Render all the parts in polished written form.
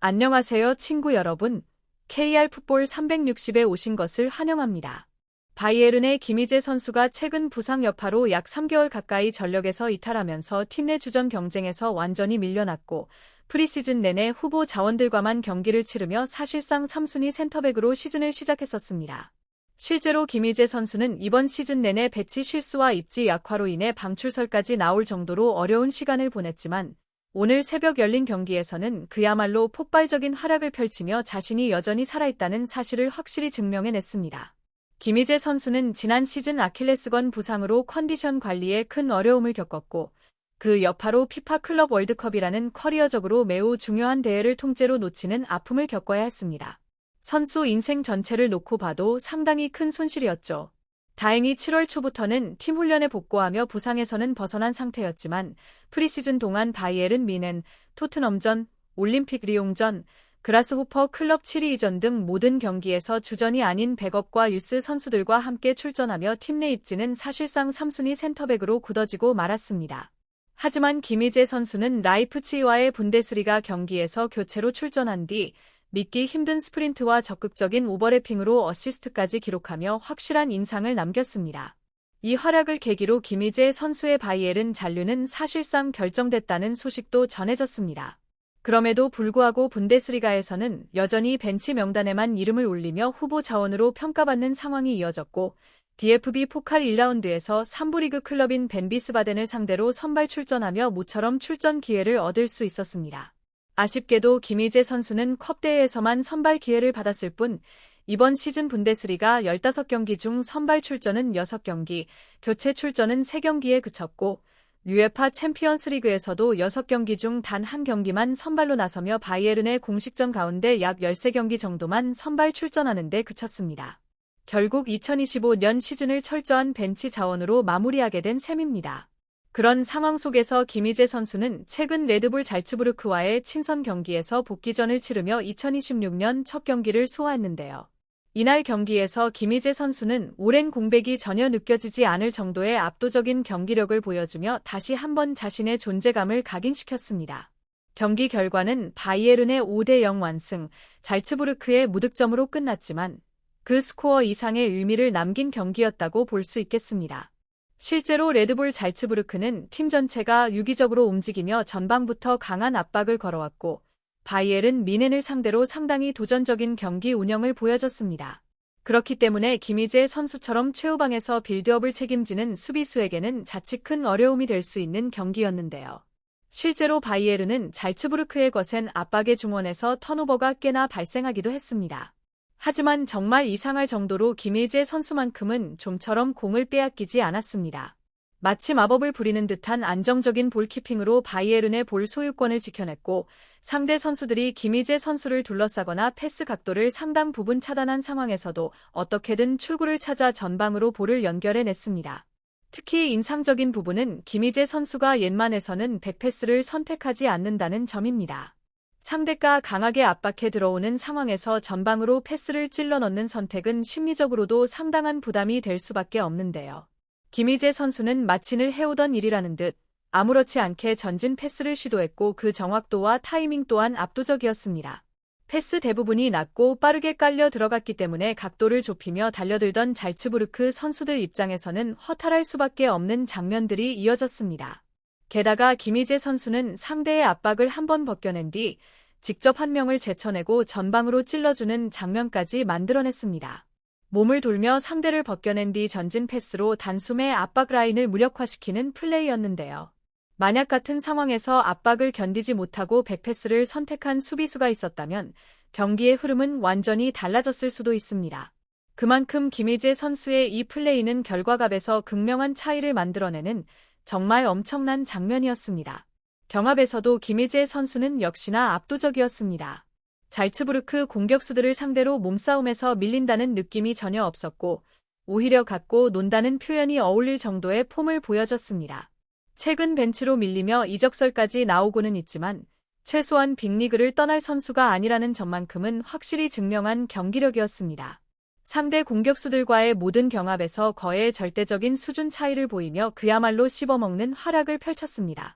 안녕하세요, 친구 여러분. KR 풋볼 360에 오신 것을 환영합니다. 바이에른의 김희재 선수가 최근 부상 여파로 약 3개월 가까이 전력에서 이탈하면서 팀 내 주전 경쟁에서 완전히 밀려났고 프리시즌 내내 후보 자원들과만 경기를 치르며 사실상 3순위 센터백으로 시즌을 시작했었습니다. 실제로 김희재 선수는 이번 시즌 내내 배치 실수와 입지 약화로 인해 방출설까지 나올 정도로 어려운 시간을 보냈지만 오늘 새벽 열린 경기에서는 그야말로 폭발적인 활약을 펼치며 자신이 여전히 살아있다는 사실을 확실히 증명해냈습니다. 김희재 선수는 지난 시즌 아킬레스건 부상으로 컨디션 관리에 큰 어려움을 겪었고 그 여파로 피파 클럽 월드컵이라는 커리어적으로 매우 중요한 대회를 통째로 놓치는 아픔을 겪어야 했습니다. 선수 인생 전체를 놓고 봐도 상당히 큰 손실이었죠. 다행히 7월 초부터는 팀 훈련에 복구하며 부상에서는 벗어난 상태였지만 프리시즌 동안 바이에른 뮌헨, 토트넘전, 올림픽 리옹전, 그라스호퍼 클럽 7위전 등 모든 경기에서 주전이 아닌 백업과 유스 선수들과 함께 출전하며 팀 내 입지는 사실상 3순위 센터백으로 굳어지고 말았습니다. 하지만 김희재 선수는 라이프치히와의 분데스리가 경기에서 교체로 출전한 뒤 믿기 힘든 스프린트와 적극적인 오버래핑으로 어시스트까지 기록하며 확실한 인상을 남겼습니다. 이 활약을 계기로 김희재 선수의 바이에른 잔류는 사실상 결정됐다는 소식도 전해졌습니다. 그럼에도 불구하고 분데스리가에서는 여전히 벤치 명단에만 이름을 올리며 후보 자원으로 평가받는 상황이 이어졌고 DFB 포칼 1라운드에서 3부 리그 클럽인 벤비스바덴을 상대로 선발 출전하며 모처럼 출전 기회를 얻을 수 있었습니다. 아쉽게도 김희재 선수는 컵대회에서만 선발 기회를 받았을 뿐 이번 시즌 분데스리가 15경기 중 선발 출전은 6경기, 교체 출전은 3경기에 그쳤고 UEFA 챔피언스 리그에서도 6경기 중 단 1경기만 선발로 나서며 바이에른의 공식전 가운데 약 13경기 정도만 선발 출전하는 데 그쳤습니다. 결국 2025년 시즌을 철저한 벤치 자원으로 마무리하게 된 셈입니다. 그런 상황 속에서 김희재 선수는 최근 레드불 잘츠부르크와의 친선 경기에서 복귀전을 치르며 2026년 첫 경기를 소화했는데요. 이날 경기에서 김희재 선수는 오랜 공백이 전혀 느껴지지 않을 정도의 압도적인 경기력을 보여주며 다시 한번 자신의 존재감을 각인시켰습니다. 경기 결과는 바이에른의 5대0 완승, 잘츠부르크의 무득점으로 끝났지만 그 스코어 이상의 의미를 남긴 경기였다고 볼 수 있겠습니다. 실제로 레드불 잘츠부르크는 팀 전체가 유기적으로 움직이며 전방부터 강한 압박을 걸어왔고 바이에른 뮌헨을 상대로 상당히 도전적인 경기 운영을 보여줬습니다. 그렇기 때문에 김희재 선수처럼 최후방에서 빌드업을 책임지는 수비수에게는 자칫 큰 어려움이 될 수 있는 경기였는데요. 실제로 바이에른은 잘츠부르크의 거센 압박의 중원에서 턴오버가 꽤나 발생하기도 했습니다. 하지만 정말 이상할 정도로 김희재 선수만큼은 좀처럼 공을 빼앗기지 않았습니다. 마치 마법을 부리는 듯한 안정적인 볼키핑으로 바이에른의 볼 소유권을 지켜냈고 상대 선수들이 김희재 선수를 둘러싸거나 패스 각도를 상당 부분 차단한 상황에서도 어떻게든 출구를 찾아 전방으로 볼을 연결해냈습니다. 특히 인상적인 부분은 김희재 선수가 옌만에서는 백패스를 선택하지 않는다는 점입니다. 상대가 강하게 압박해 들어오는 상황에서 전방으로 패스를 찔러 넣는 선택은 심리적으로도 상당한 부담이 될 수밖에 없는데요. 김희재 선수는 마친을 해오던 일이라는 듯 아무렇지 않게 전진 패스를 시도했고 그 정확도와 타이밍 또한 압도적이었습니다. 패스 대부분이 낮고 빠르게 깔려 들어갔기 때문에 각도를 좁히며 달려들던 잘츠부르크 선수들 입장에서는 허탈할 수밖에 없는 장면들이 이어졌습니다. 게다가 김희재 선수는 상대의 압박을 한번 벗겨낸 뒤 직접 한 명을 제쳐내고 전방으로 찔러주는 장면까지 만들어냈습니다. 몸을 돌며 상대를 벗겨낸 뒤 전진 패스로 단숨에 압박 라인을 무력화시키는 플레이였는데요. 만약 같은 상황에서 압박을 견디지 못하고 백패스를 선택한 수비수가 있었다면 경기의 흐름은 완전히 달라졌을 수도 있습니다. 그만큼 김희재 선수의 이 플레이는 결과값에서 극명한 차이를 만들어내는 정말 엄청난 장면이었습니다. 경합에서도 김희재 선수는 역시나 압도적이었습니다. 잘츠부르크 공격수들을 상대로 몸싸움에서 밀린다는 느낌이 전혀 없었고 오히려 갖고 논다는 표현이 어울릴 정도의 폼을 보여줬습니다. 최근 벤치로 밀리며 이적설까지 나오고는 있지만 최소한 빅리그를 떠날 선수가 아니라는 점만큼은 확실히 증명한 경기력이었습니다. 상대 공격수들과의 모든 경합에서 거의 절대적인 수준 차이를 보이며 그야말로 씹어먹는 활약을 펼쳤습니다.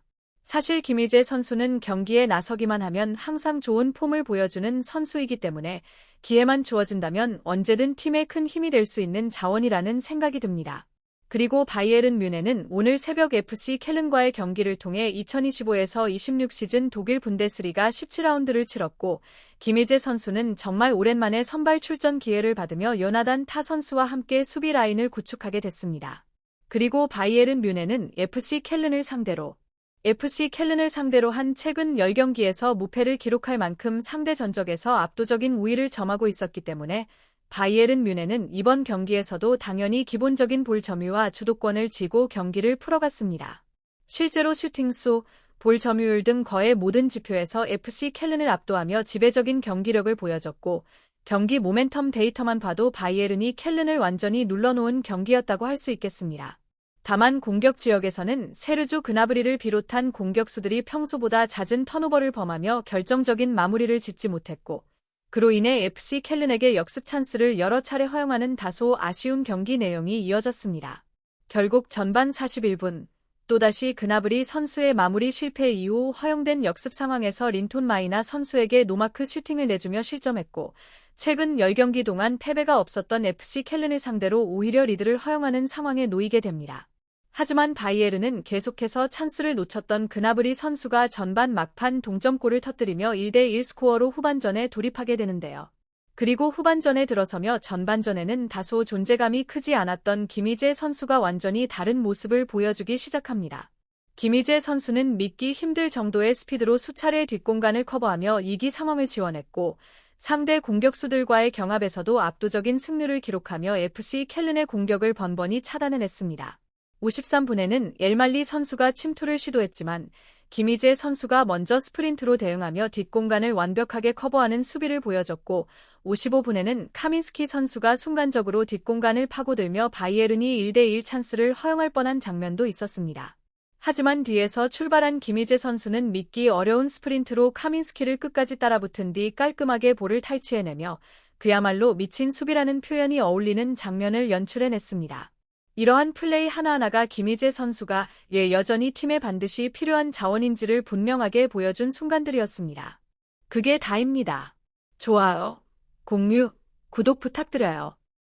사실 김희재 선수는 경기에 나서기만 하면 항상 좋은 폼을 보여주는 선수이기 때문에 기회만 주어진다면 언제든 팀에 큰 힘이 될 수 있는 자원이라는 생각이 듭니다. 그리고 바이에른 뮌헨은 오늘 새벽 FC 켈른과의 경기를 통해 2025에서 26 시즌 독일 분데스리가 17라운드를 치렀고 김희재 선수는 정말 오랜만에 선발 출전 기회를 받으며 요나단 타 선수와 함께 수비 라인을 구축하게 됐습니다. 그리고 바이에른 뮌헨은 FC 켈른을 상대로 한 최근 10경기에서 무패를 기록할 만큼 상대 전적에서 압도적인 우위를 점하고 있었기 때문에 바이에른 뮌헨은 이번 경기에서도 당연히 기본적인 볼 점유와 주도권을 쥐고 경기를 풀어갔습니다. 실제로 슈팅수, 볼 점유율 등 거의 모든 지표에서 FC 켈른을 압도하며 지배적인 경기력을 보여줬고 경기 모멘텀 데이터만 봐도 바이에른이 켈른을 완전히 눌러놓은 경기였다고 할 수 있겠습니다. 다만 공격 지역에서는 세르주 그나브리를 비롯한 공격수들이 평소보다 잦은 턴오버를 범하며 결정적인 마무리를 짓지 못했고 그로 인해 FC 켈른에게 역습 찬스를 여러 차례 허용하는 다소 아쉬운 경기 내용이 이어졌습니다. 결국 전반 41분 또다시 그나브리 선수의 마무리 실패 이후 허용된 역습 상황에서 린톤 마이나 선수에게 노마크 슈팅을 내주며 실점했고 최근 10경기 동안 패배가 없었던 FC 켈른을 상대로 오히려 리드를 허용하는 상황에 놓이게 됩니다. 하지만 바이에른은 계속해서 찬스를 놓쳤던 그나브리 선수가 전반 막판 동점골을 터뜨리며 1대1 스코어로 후반전에 돌입하게 되는데요. 그리고 후반전에 들어서며 전반전에는 다소 존재감이 크지 않았던 김희재 선수가 완전히 다른 모습을 보여주기 시작합니다. 김희재 선수는 믿기 힘들 정도의 스피드로 수차례 뒷공간을 커버하며 이기 상황을 지원했고 상대 공격수들과의 경합에서도 압도적인 승률을 기록하며 FC 켈른의 공격을 번번이 차단해냈습니다. 53분에는 엘말리 선수가 침투를 시도했지만 김희재 선수가 먼저 스프린트로 대응하며 뒷공간을 완벽하게 커버하는 수비를 보여줬고 55분에는 카민스키 선수가 순간적으로 뒷공간을 파고들며 바이에른이 1대1 찬스를 허용할 뻔한 장면도 있었습니다. 하지만 뒤에서 출발한 김희재 선수는 믿기 어려운 스프린트로 카민스키를 끝까지 따라붙은 뒤 깔끔하게 볼을 탈취해내며 그야말로 미친 수비라는 표현이 어울리는 장면을 연출해냈습니다. 이러한 플레이 하나하나가 김희재 선수가 여전히 팀에 반드시 필요한 자원인지를 분명하게 보여준 순간들이었습니다. 그게 다입니다. 좋아요, 공유, 구독 부탁드려요.